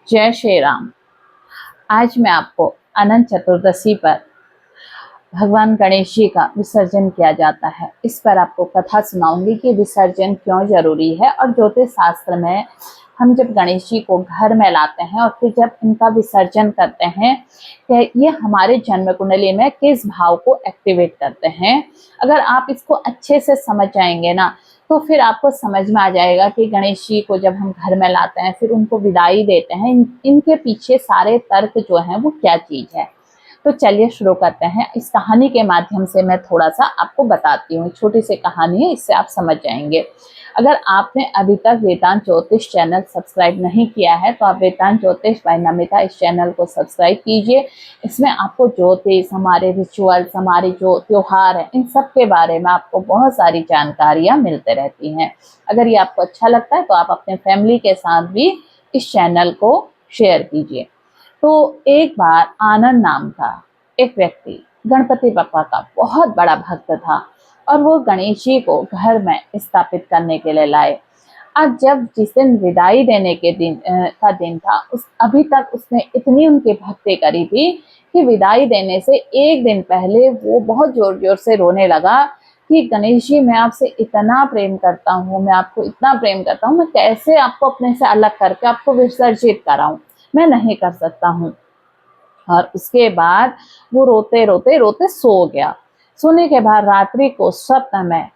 जय श्री राम। आज मैं आपको अनंत चतुर्दशी पर भगवान गणेश जी का विसर्जन किया जाता है, इस पर आपको कथा सुनाऊंगी कि विसर्जन क्यों जरूरी है। और ज्योतिष शास्त्र में हम जब गणेश जी को घर में लाते हैं और फिर जब इनका विसर्जन करते हैं, ये हमारे जन्म कुंडली में किस भाव को एक्टिवेट करते हैं। अगर आप इसको अच्छे से समझ जाएंगे ना, तो फिर आपको समझ में आ जाएगा कि गणेश जी को जब हम घर में लाते हैं, फिर उनको विदाई देते हैं, इनके पीछे सारे तर्क जो हैं वो क्या चीज है। तो चलिए शुरू करते हैं। इस कहानी के माध्यम से मैं थोड़ा सा आपको बताती हूँ। छोटी सी कहानी है, इससे आप समझ जाएंगे। अगर आपने अभी तक वेदांत ज्योतिष चैनल सब्सक्राइब नहीं किया है, तो आप वेदांत ज्योतिष बाय नमिता इस चैनल को सब्सक्राइब कीजिए। इसमें आपको ज्योतिष, हमारे रिचुअल्स, हमारे जो त्योहार हैं, इन सब के बारे में आपको बहुत सारी जानकारियां मिलते रहती हैं। अगर ये आपको अच्छा लगता है तो आप अपने फैमिली के साथ भी इस चैनल को शेयर कीजिए। तो एक बार आनंद नाम का एक व्यक्ति गणपति बप्पा का बहुत बड़ा भक्त था और वो गणेश जी को घर में स्थापित करने के लिए लाए। अब जब जिस दिन विदाई देने के दिन था, अभी तक उसने इतनी उनकी भक्ति करी थी कि विदाई देने से एक दिन पहले वो बहुत जोर जोर से रोने लगा कि गणेश जी, मैं आपसे इतना प्रेम करता हूँ, मैं आपको इतना प्रेम करता हूँ, मैं कैसे आपको अपने से अलग करके आपको विसर्जित कराऊं, मैं नहीं कर सकता हूँ। और उसके बाद वो रोते रोते रोते सो गया। सोने के बाद रात्रि को स्वप्न में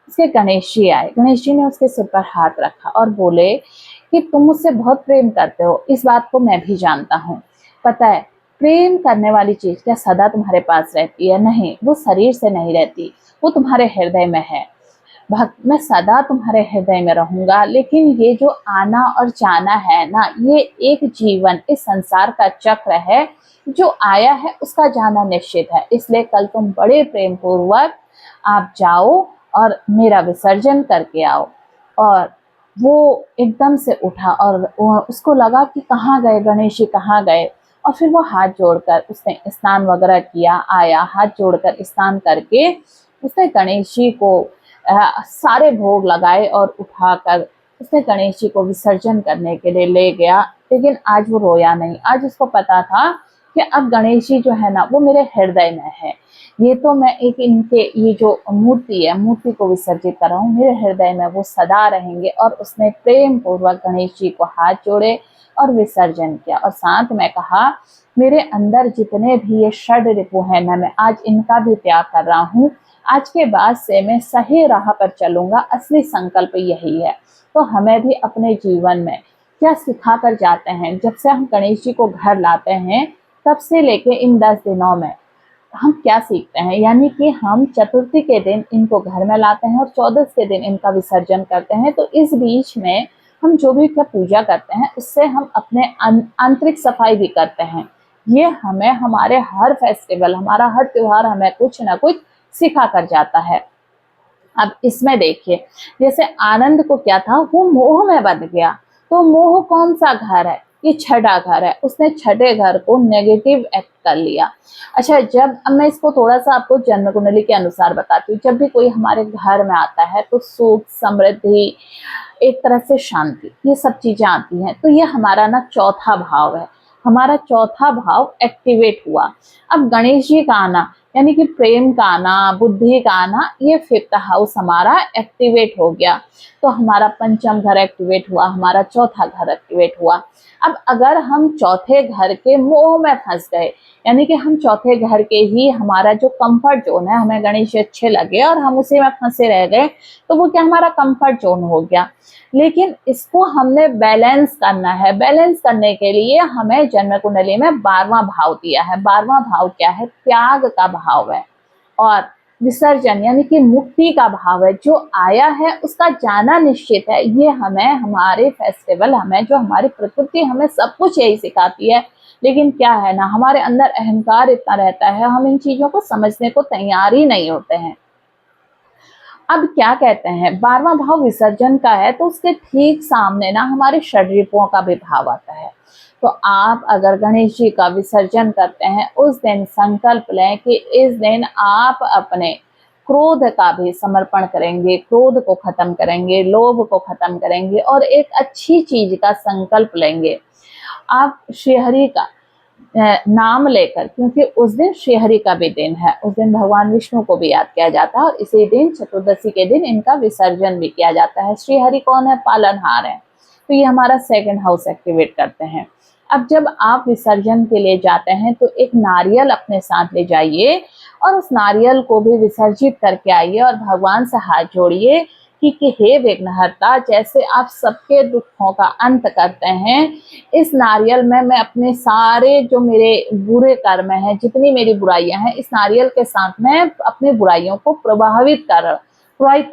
उसके गणेश जी आए। गणेश जी ने उसके सिर पर हाथ रखा और बोले कि तुम मुझसे बहुत प्रेम करते हो, इस बात को मैं भी जानता हूँ। पता है, प्रेम करने वाली चीज क्या सदा तुम्हारे पास रहती है? नहीं, वो शरीर से नहीं रहती, वो तुम्हारे हृदय में है। भक्त, मैं सदा तुम्हारे हृदय में रहूंगा, लेकिन ये जो आना और जाना है ना, ये एक जीवन, इस संसार का चक्र है। जो आया है उसका जाना निश्चित है, इसलिए कल तुम बड़े प्रेम पूर्वक आप जाओ और मेरा विसर्जन करके आओ। और वो एकदम से उठा और उसको लगा कि कहाँ गए गणेश जी, कहाँ गए। और फिर वो हाथ जोड़कर उसने स्नान वगैरह किया, आया, हाथ जोड़कर स्नान करके उसने गणेश जी को सारे भोग लगाए और उठाकर उसने गणेश जी को विसर्जन करने के लिए ले गया। लेकिन आज वो रोया नहीं। आज उसको पता था कि अब गणेश जी जो है ना, वो मेरे हृदय में है। ये तो मैं एक इनके ये जो मूर्ति है, मूर्ति को विसर्जित कर रहा हूँ, मेरे हृदय में वो सदा रहेंगे। और उसने प्रेम पूर्वक गणेश जी को हाथ जोड़े और विसर्जन किया। और साथ में कहा, मेरे अंदर जितने भी ये षड रिपु है ना, मैं आज इनका भी त्याग कर रहा हूँ। आज के बाद से मैं सही राह पर चलूंगा, असली संकल्प यही है। तो हमें भी अपने जीवन में क्या सिखा कर जाते हैं, जब से हम गणेश जी को घर लाते हैं तब से लेके इन 10 दिनों में हम क्या सीखते हैं। यानी कि हम चतुर्थी के दिन इनको घर में लाते हैं और 14 के दिन इनका विसर्जन करते हैं। तो इस बीच में हम जो भी क्या पूजा करते हैं, उससे हम अपने आंतरिक सफाई भी करते हैं। ये हमें हमारे हर फेस्टिवल, हमारा हर त्योहार हमें कुछ ना कुछ सिखा कर जाता है। अब इसमें देखिए, जैसे आनंद को क्या था, वो मोह में बंध गया। तो मोह कौन सा घर है? ये छठा घर है। उसने छठे घर को नेगेटिव एक्ट कर लिया। अच्छा, जब अब मैं इसको थोड़ा सा आपको जन्म कुंडली के अनुसार बताती हूँ। जब भी कोई हमारे घर में आता है तो सुख, समृद्धि, एक तरह से शांति, ये सब चीजें आती हैं। तो ये हमारा ना चौथा भाव है। हमारा चौथा भाव एक्टिवेट हुआ। अब गणेश जी का आना, यानी कि प्रेम का आना, बुद्धि का आना, ये फिफ्थ हाउस हमारा एक्टिवेट हो गया। तो हमारा पंचम घर एक्टिवेट हुआ, हमारा चौथा घर एक्टिवेट हुआ। अब अगर हम चौथे घर के मोह में फंस गए, यानी कि हम चौथे घर के ही, हमारा जो कंफर्ट जोन है, हमें गणेश जी अच्छे लगे और हम उसी में फंसे रह गए, तो वो क्या हमारा कंफर्ट जोन हो गया। लेकिन इसको हमने बैलेंस करना है। बैलेंस करने के लिए हमें जन्म कुंडली में 12वां भाव दिया है। 12वां भाव क्या है? त्याग का भाव है। और विसर्जन यानी कि मुक्ति का भाव है। जो आया है उसका जाना निश्चित है। ये हमें हमारे फेस्टिवल, हमें जो हमारी प्रकृति, हमें सब कुछ यही सिखाती है। लेकिन क्या है ना, हमारे अंदर अहंकार इतना रहता है, हम इन चीजों को समझने को तैयार ही नहीं होते हैं। अब क्या कहते हैं, 12वां भाव विसर्जन का है, तो उसके ठीक सामने ना हमारे षड्रिपुओं का भी भाव आता है। तो आप अगर गणेश जी का विसर्जन करते हैं, उस दिन संकल्प लें कि इस दिन आप अपने क्रोध का भी समर्पण करेंगे, क्रोध को खत्म करेंगे, लोभ को खत्म करेंगे और एक अच्छी चीज का संकल्प लेंगे। आप श्रीहरि का नाम लेकर, क्योंकि उस दिन श्रीहरि का भी दिन है, उस दिन भगवान विष्णु को भी याद किया जाता है और इसी दिन चतुर्दशी के दिन इनका विसर्जन भी किया जाता है। श्रीहरि कौन है? पालनहार है। तो ये हमारा सेकंड हाउस एक्टिवेट करते हैं। अब जब आप विसर्जन के लिए जाते हैं तो एक नारियल अपने साथ ले जाइए और उस नारियल को भी विसर्जित करके आइए और भगवान से हाथ जोड़िए कि हे विघ्नहर्ता, जैसे आप सबके दुखों का अंत करते हैं, इस नारियल में मैं अपने सारे जो मेरे बुरे कर्म हैं, जितनी मेरी बुराइयां हैं, इस नारियल के साथ मैं अपनी बुराइयों को प्रवाहित कर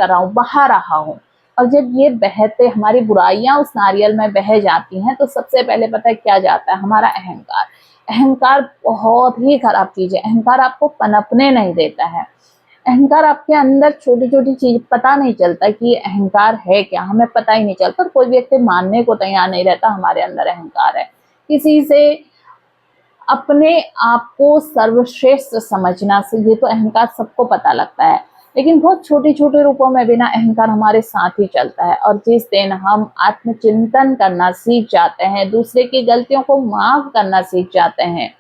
रहा हूँ, बहा रहा हूँ। और जब ये बहते, हमारी बुराइयां उस नारियल में बह जाती हैं, तो सबसे पहले पता है क्या जाता है? हमारा अहंकार। अहंकार बहुत ही खराब चीज है। अहंकार आपको पनपने नहीं देता है। अहंकार आपके अंदर छोटी छोटी चीज, पता नहीं चलता कि ये अहंकार है क्या, हमें पता ही नहीं चलता। कोई व्यक्ति मानने को तैयार नहीं रहता हमारे अंदर अहंकार है। किसी से अपने आप को सर्वश्रेष्ठ समझना से, ये तो अहंकार सबको पता लगता है, लेकिन बहुत छोटे छोटे रूपों में बिना अहंकार हमारे साथ ही चलता है। और जिस दिन हम आत्मचिंतन करना सीख जाते हैं, दूसरे की गलतियों को माफ करना सीख जाते हैं,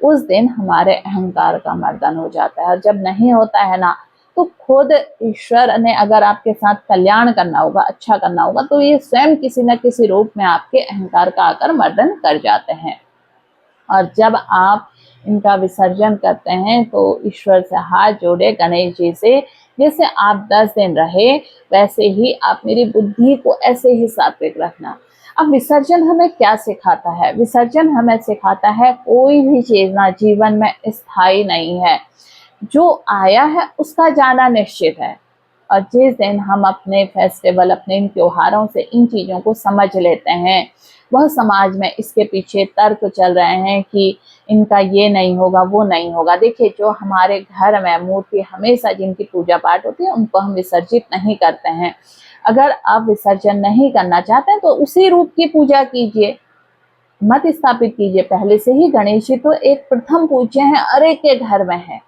उस दिन हमारे अहंकार का मर्दन हो जाता है। और जब नहीं होता है ना, तो खुद ईश्वर ने अगर आपके साथ कल्याण करना होगा, अच्छा करना होगा, तो ये स्वयं किसी न किसी रूप में आपके अहंकार का आकर मर्दन कर जाते हैं। और जब आप इनका विसर्जन करते हैं तो ईश्वर से हाथ जोड़े, गणेश जी से, जैसे आप 10 दिन रहे वैसे ही आप मेरी बुद्धि को ऐसे ही सात्विक रखना। अब विसर्जन हमें क्या सिखाता है? विसर्जन हमें सिखाता है कोई भी चीज ना जीवन में स्थायी नहीं है। जो आया है उसका जाना निश्चित है। और जिस दिन हम अपने फेस्टिवल, अपने इन त्योहारों से इन चीज़ों को समझ लेते हैं, वह समाज में इसके पीछे तर्क चल रहे हैं कि इनका ये नहीं होगा, वो नहीं होगा। देखिए, जो हमारे घर में मूर्ति हमेशा जिनकी पूजा पाठ होती है, उनको हम विसर्जित नहीं करते हैं। अगर आप विसर्जन नहीं करना चाहते हैं तो उसी रूप की पूजा कीजिए, मत स्थापित कीजिए। पहले से ही गणेश जी तो एक प्रथम पूज्य हैं, हर एक के घर में है।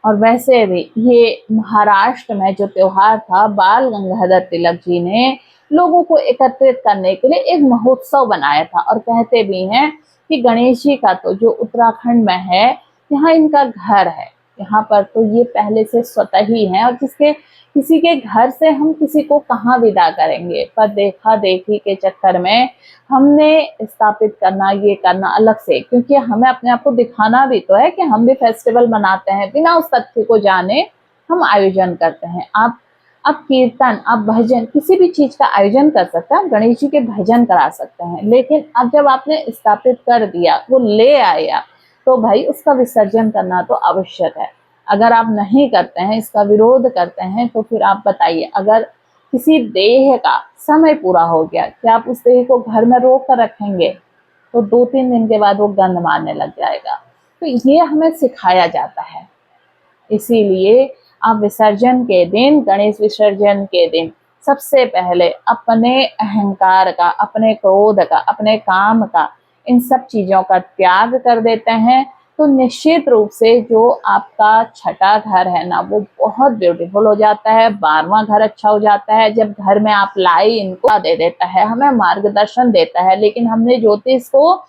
और वैसे भी ये महाराष्ट्र में जो त्योहार था, बाल गंगाधर तिलक जी ने लोगों को एकत्रित करने के लिए एक महोत्सव बनाया था। और कहते भी हैं कि गणेश जी का तो जो उत्तराखंड में है, यहाँ इनका घर है, यहाँ पर तो ये पहले से स्वतः ही है। और किसी के घर से हम किसी को कहाँ विदा करेंगे? पर देखा देखी के चक्कर में हमने स्थापित करना, ये करना अलग से, क्योंकि हमें अपने आप को दिखाना भी तो है कि हम भी फेस्टिवल मनाते हैं। बिना उस तथ्य को जाने हम आयोजन करते हैं। आप कीर्तन, आप भजन, किसी भी चीज का आयोजन कर सकते हैं। आप गणेश जी के भजन करा सकते हैं, लेकिन अब जब आपने स्थापित कर दिया, वो ले आया, तो भाई उसका विसर्जन करना तो आवश्यक है। अगर आप नहीं करते हैं, इसका विरोध करते हैं, तो फिर आप बताइए, अगर किसी देह का समय पूरा हो गया, क्या आप उस देह को घर में रोक कर रखेंगे? तो 2-3 दिन के बाद वो गंध मारने लग जाएगा। तो ये हमें सिखाया जाता है। इसीलिए आप विसर्जन के दिन, गणेश विसर्जन के दिन, सबसे पहले अपने अहंकार का, अपने क्रोध का, अपने काम का, इन सब चीजों का त्याग कर देते हैं, तो निश्चित रूप से जो आपका छठा घर है ना, वो बहुत ब्यूटीफुल हो जाता है। 12वां घर अच्छा हो जाता है। जब घर में आप लाई, इनको दे देता है, हमें मार्गदर्शन देता है। लेकिन हमने ज्योतिष को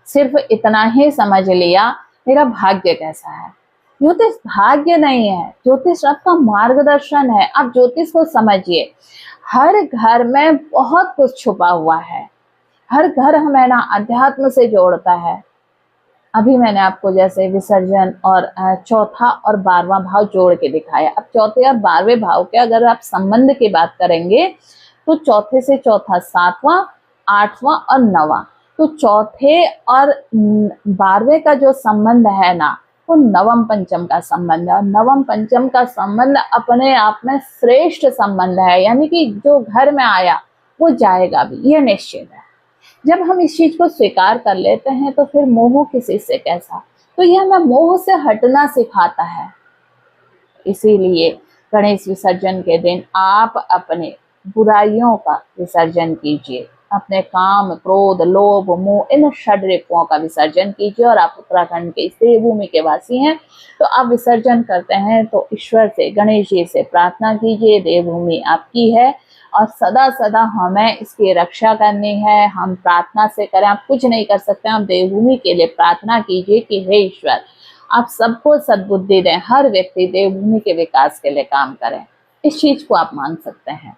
सिर्फ इतना ही समझ लिया, मेरा भाग्य कैसा है। ज्योतिष भाग्य नहीं है, ज्योतिष आपका मार्गदर्शन है। आप ज्योतिष को समझिए। हर घर में बहुत कुछ छुपा हुआ है। हर घर हमें ना अध्यात्म से जोड़ता है। अभी मैंने आपको जैसे विसर्जन और चौथा और 12वां भाव जोड़ के दिखाया। अब चौथे और 12वें भाव के अगर आप संबंध की बात करेंगे, तो चौथे से चौथा 7वां, 8वां और 9वां। तो चौथे और 12वें का जो संबंध है ना, वो नवम पंचम का संबंध है। और नवम पंचम का संबंध अपने आप में श्रेष्ठ संबंध है, यानी कि जो घर में आया वो जाएगा भी, ये निश्चित है। जब हम इस चीज को स्वीकार कर लेते हैं, तो फिर मोह किसी से कैसा? तो यह हमें मोह से हटना सिखाता है। इसीलिए गणेश विसर्जन के दिन आप अपने बुराइयों का विसर्जन कीजिए, अपने काम, क्रोध, लोभ, मोह, इन षड्रिपुओं का विसर्जन कीजिए। और आप उत्तराखंड के इस देवभूमि के वासी हैं, तो आप विसर्जन करते हैं तो ईश्वर से, गणेश जी से प्रार्थना कीजिए, देवभूमि आपकी है और सदा सदा हमें इसकी रक्षा करनी है। हम प्रार्थना से करें, आप कुछ नहीं कर सकते, आप देवभूमि के लिए प्रार्थना कीजिए कि हे ईश्वर आप सबको सद्बुद्धि दें, हर व्यक्ति देवभूमि के विकास के लिए काम करें। इस चीज को आप मान सकते हैं।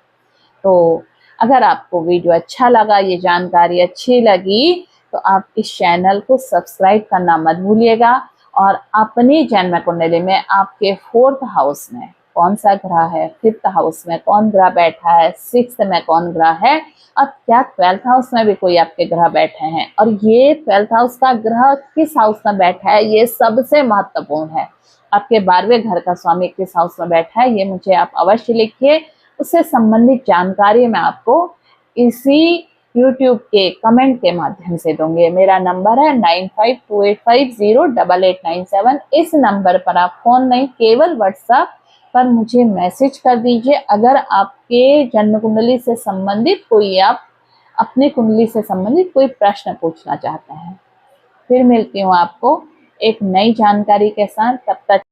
तो अगर आपको वीडियो अच्छा लगा, ये जानकारी अच्छी लगी, तो आप इस चैनल को सब्सक्राइब करना मत भूलिएगा। और अपनी जन्म कुंडली में आपके 4th हाउस में कौन सा ग्रह है, 5th हाउस में कौन ग्रह बैठा है, 6th में कौन ग्रह है, और क्या 12th हाउस में भी कोई आपके ग्रह बैठे हैं, और ये 12th हाउस का ग्रह किस हाउस में बैठा है, ये सबसे महत्वपूर्ण है। आपके 12वें घर का स्वामी किस हाउस में बैठा है, ये मुझे आप अवश्य लिखिए। उससे संबंधित जानकारी मैं आपको इसी YouTube के कमेंट के माध्यम से दूंगी। मेरा नंबर है 9528508897। इस नंबर पर आप फोन नहीं, केवल व्हाट्सएप पर मुझे मैसेज कर दीजिए अगर आपके जन्म कुंडली से संबंधित कोई, आप अपनी कुंडली से संबंधित कोई प्रश्न पूछना चाहते हैं। फिर मिलती हूँ आपको एक नई जानकारी के साथ, तब तक